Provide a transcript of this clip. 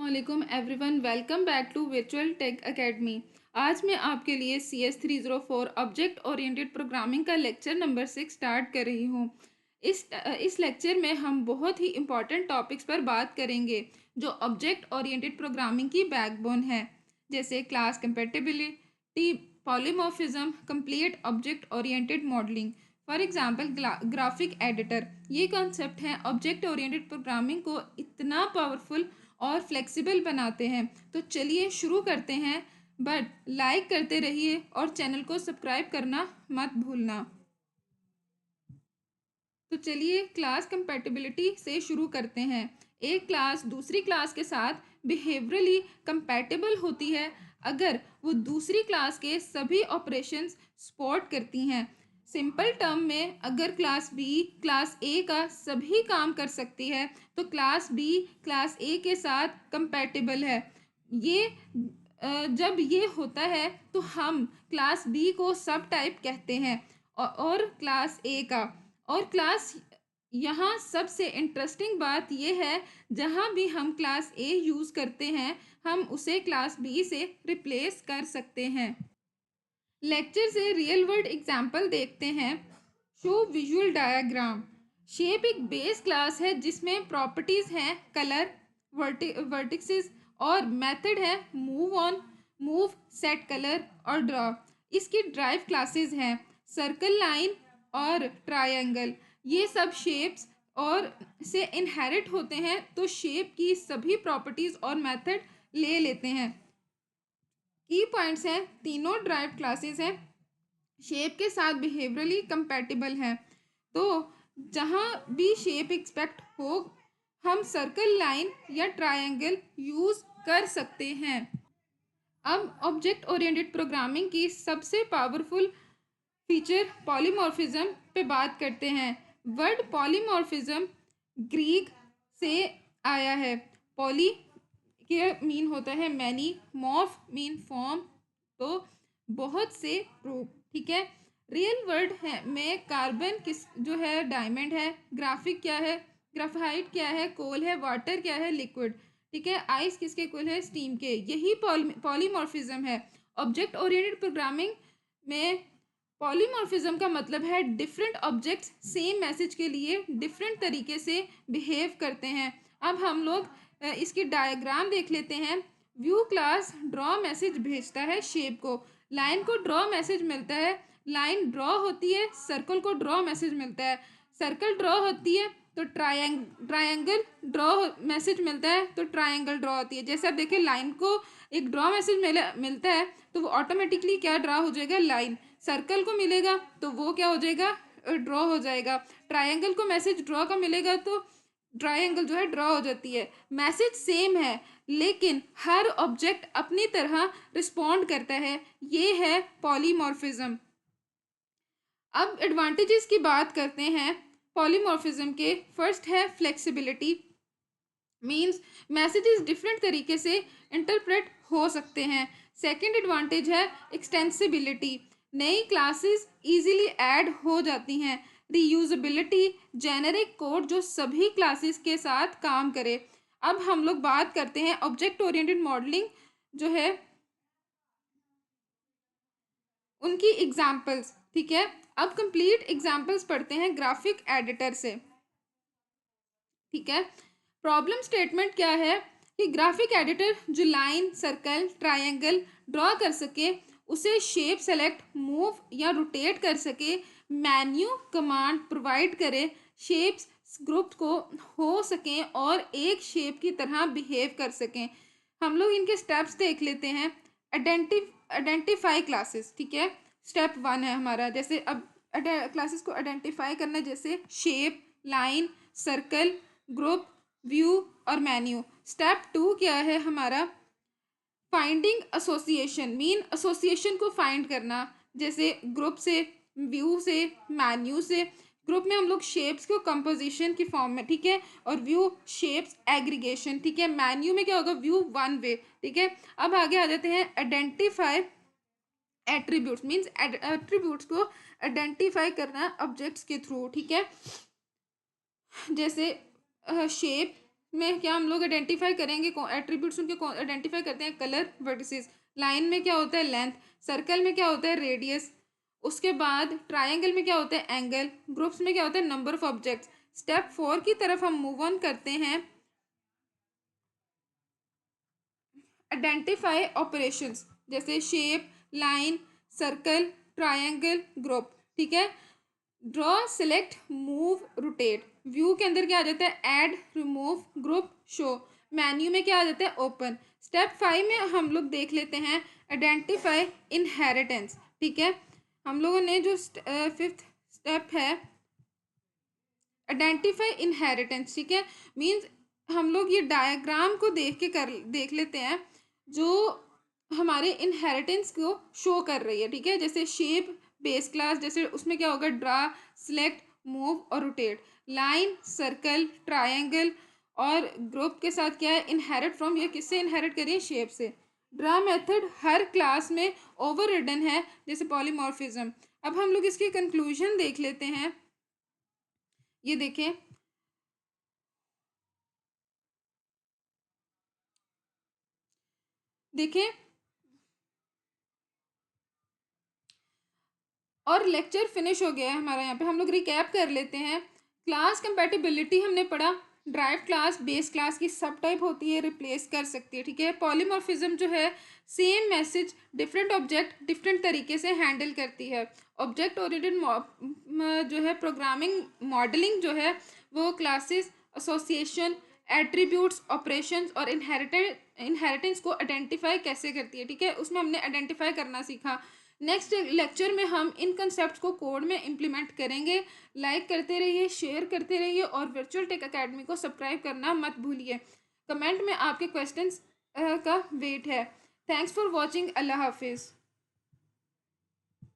अस्सलाम everyone, welcome back to virtual tech academy. आज मैं आपके लिए CS304 ऑब्जेक्ट ओरिएंटेड प्रोग्रामिंग का लेक्चर नंबर 6 स्टार्ट कर रही हूँ। इस लेक्चर में हम बहुत ही इम्पॉर्टेंट टॉपिक्स पर बात करेंगे जो ऑब्जेक्ट ओरिएंटेड प्रोग्रामिंग की बैकबोन है, जैसे class compatibility, polymorphism, complete object oriented modelling. For example graphic editor. ये कॉन्सेप्ट हैं ऑब्जेक्ट ओरिएंटेड प्रोग्रामिंग को इतना पावरफुल और फ्लेक्सिबल बनाते हैं। तो चलिए शुरू करते हैं, बट लाइक करते रहिए और चैनल को सब्सक्राइब करना मत भूलना। तो चलिए क्लास कंपैटिबिलिटी से शुरू करते हैं। एक क्लास दूसरी क्लास के साथ बिहेवियरली कंपैटिबल होती है अगर वो दूसरी क्लास के सभी ऑपरेशंस सपोर्ट करती हैं। सिंपल टर्म में, अगर क्लास बी क्लास ए का सभी काम कर सकती है तो क्लास बी क्लास ए के साथ कंपैटिबल है। ये जब ये होता है तो हम क्लास बी को सब टाइप कहते हैं और क्लास ए का। और क्लास यहाँ सबसे इंटरेस्टिंग बात यह है, जहाँ भी हम क्लास ए यूज़ करते हैं हम उसे क्लास बी से रिप्लेस कर सकते हैं। लेक्चर से रियल वर्ल्ड एग्जाम्पल देखते हैं। Show visual diagram. शेप एक बेस क्लास है जिसमें प्रॉपर्टीज हैं कलर, वर्टिक्सेस और मेथड है move on, move, set colour और ड्रॉ। इसकी ड्राइव क्लासेस हैं सर्कल, लाइन और ट्रायंगल। ये सब शेप्स और से इनहेरिट होते हैं, तो शेप की सभी प्रॉपर्टीज और मेथड ले लेते हैं। की पॉइंट्स हैं, तीनों ड्राइव क्लासेस हैं, शेप के साथ बिहेवियरली कंपैटिबल हैं। तो जहाँ भी शेप एक्सपेक्ट हो हम सर्कल, लाइन या ट्रायंगल यूज़ कर सकते हैं। अब ऑब्जेक्ट ओरिएंटेड प्रोग्रामिंग की सबसे पावरफुल फीचर पॉलीमॉर्फिज्म पे बात करते हैं। वर्ड पॉलीमॉर्फिज्म ग्रीक से आया है। पॉली के मीन होता है मैनी, मॉर्फ मीन फॉर्म, तो बहुत से रूप, ठीक है। रियल वर्ड है में कार्बन किस जो है डायमंड है, ग्राफिक क्या है, ग्राफाइट क्या है, कोल है, वाटर क्या है, लिक्विड, ठीक है। आइस किसके कोल है, स्टीम के। यही पॉलीमॉर्फिज्म है। ऑब्जेक्ट ओरिएंटेड प्रोग्रामिंग में पॉलीमॉर्फिज्म का मतलब है डिफरेंट ऑब्जेक्ट्स सेम मैसेज के लिए डिफरेंट तरीके से बिहेव करते हैं। अब हम लोग इसकी डायग्राम देख लेते हैं। व्यू क्लास ड्रॉ मैसेज भेजता है शेप को, लाइन को ड्रॉ मैसेज मिलता है, लाइन ड्रॉ होती है, सर्कल को ड्रॉ मैसेज मिलता है, सर्कल ड्रॉ होती है तो ट्रायंगल ड्रॉ मैसेज मिलता है, तो ट्रायंगल ड्रॉ होती है। जैसे आप देखिए लाइन को एक ड्रॉ मैसेज मिलता है तो वो ऑटोमेटिकली क्या ड्रॉ हो जाएगा, लाइन। सर्कल को मिलेगा तो वो क्या हो जाएगा, ड्रॉ हो जाएगा। ट्रायंगल को मैसेज ड्रॉ का मिलेगा तो ट्रायंगल जो है ड्रॉ हो जाती है। मैसेज सेम है लेकिन हर ऑब्जेक्ट अपनी तरह रिस्पॉन्ड करता है। ये है पॉलीमॉर्फिज्म। अब एडवांटेजेस की बात करते हैं पॉलीमॉर्फिज्म के। फर्स्ट है फ्लेक्सिबिलिटी, मीन्स मैसेजेस डिफरेंट तरीके से इंटरप्रेट हो सकते हैं। सेकंड एडवांटेज है एक्सटेंसिबिलिटी, नई क्लासेस इजीली ऐड हो जाती हैं। रीयूजेबिलिटी, जेनेरिक कोड जो सभी क्लासेस के साथ काम करे। अब हम लोग बात करते हैं ऑब्जेक्ट ओरिएंटेड मॉडलिंग जो है उनकी एग्जाम्पल्स, ठीक है। अब कंप्लीट एग्जाम्पल्स पढ़ते हैं ग्राफिक एडिटर से, ठीक है। प्रॉब्लम स्टेटमेंट क्या है कि ग्राफिक एडिटर जो लाइन, सर्कल, ट्रायंगल ड्रॉ कर सके, उसे शेप सेलेक्ट, मूव या रोटेट कर सके, मेन्यू कमांड प्रोवाइड करे, शेप्स ग्रुप को हो सकें और एक शेप की तरह बिहेव कर सकें। हम लोग इनके स्टेप्स देख लेते हैं। आइडेंटिफाई क्लासेस, ठीक है। स्टेप 1 है हमारा, जैसे अब क्लासेस को आइडेंटिफाई करना, जैसे shape, line, circle, group, view और मेन्यू। स्टेप 2 क्या है हमारा, फाइंडिंग एसोसिएशन, मीन एसोसिएशन को फाइंड करना, जैसे ग्रुप से, व्यू से, मेन्यू से। ग्रुप में हम लोग शेप्स को कंपोजिशन की फॉर्म में, ठीक है, और व्यू शेप्स एग्रीगेशन, ठीक है। मेन्यू में क्या होगा, व्यू वन वे, ठीक है। अब आगे आ जाते हैं आइडेंटिफाई एट्रीब्यूट्स, मीन्स एट्रीब्यूट्स को आइडेंटिफाई करना ऑब्जेक्ट्स के थ्रू, ठीक है। जैसे शेप, में क्या हम लोग आइडेंटिफाई करेंगे, एट्रीब्यूट्स उनके आइडेंटिफाई करते हैं, कलर, वर्टिसेस। लाइन में क्या होता है, लेंथ। सर्कल में क्या होता है, रेडियस। उसके बाद ट्राइंगल में क्या होता है, एंगल। ग्रुप्स में क्या होता है, नंबर ऑफ ऑब्जेक्ट्स। स्टेप 4 की तरफ हम मूव ऑन करते हैं, आइडेंटिफाई ऑपरेशंस, जैसे shape, line, circle, triangle, group. ठीक है। Draw, select, move, rotate. View के अंदर क्या आ जाता है, add, remove, group, show. Menu में क्या आ जाता है, ओपन। स्टेप 5 में हम लोग देख लेते हैं आइडेंटिफाई इनहेरिटेंस। ठीक है। हम लोगों ने जो 5th स्टेप है आइडेंटिफाई इनहेरिटेंस, ठीक है, मीन्स हम लोग ये डायग्राम को देख लेते हैं जो हमारे इनहेरिटेंस को शो कर रही है। ठीक है। जैसे शेप, बेस क्लास, जैसे उसमें क्या होगा, ड्रा, सिलेक्ट, मूव और रोटेट। लाइन, सर्कल, ट्रायंगल और ग्रुप के साथ क्या है, इनहेरिट फ्रॉम, ये किससे इनहेरिट करिए, शेप से। ड्रा मेथड हर क्लास में ओवर रिडन है, जैसे पॉलीमॉर्फिज्म। अब हम लोग इसकी कंक्लूजन देख लेते हैं। ये देखें, देखें, और लेक्चर फिनिश हो गया है हमारा। यहाँ पे हम लोग रिकैप कर लेते हैं। क्लास कंपैटिबिलिटी हमने पढ़ा, ड्राइव क्लास बेस क्लास की सब टाइप होती है, रिप्लेस कर सकती है। ठीक है। पॉलीमॉर्फिज्म जो है, same message different object different तरीके से हैंडल करती है। ऑब्जेक्ट ओरिएंटेड जो है प्रोग्रामिंग मॉडलिंग जो है, वो क्लासेस, एसोसिएशन, एट्रीब्यूट्स, ऑपरेशंस और इनहेरिटेंस को आइडेंटिफाई कैसे करती है। ठीक है। उसमें हमने आइडेंटिफाई करना सीखा। नेक्स्ट लेक्चर में हम इन कंसेप्ट को कोड में इम्प्लीमेंट करेंगे। लाइक करते रहिए, शेयर करते रहिए और वर्चुअल टेक अकेडमी को सब्सक्राइब करना मत भूलिए। कमेंट में आपके क्वेश्चंस का वेट है। Thanks for watching. अल्लाह हाफिज़।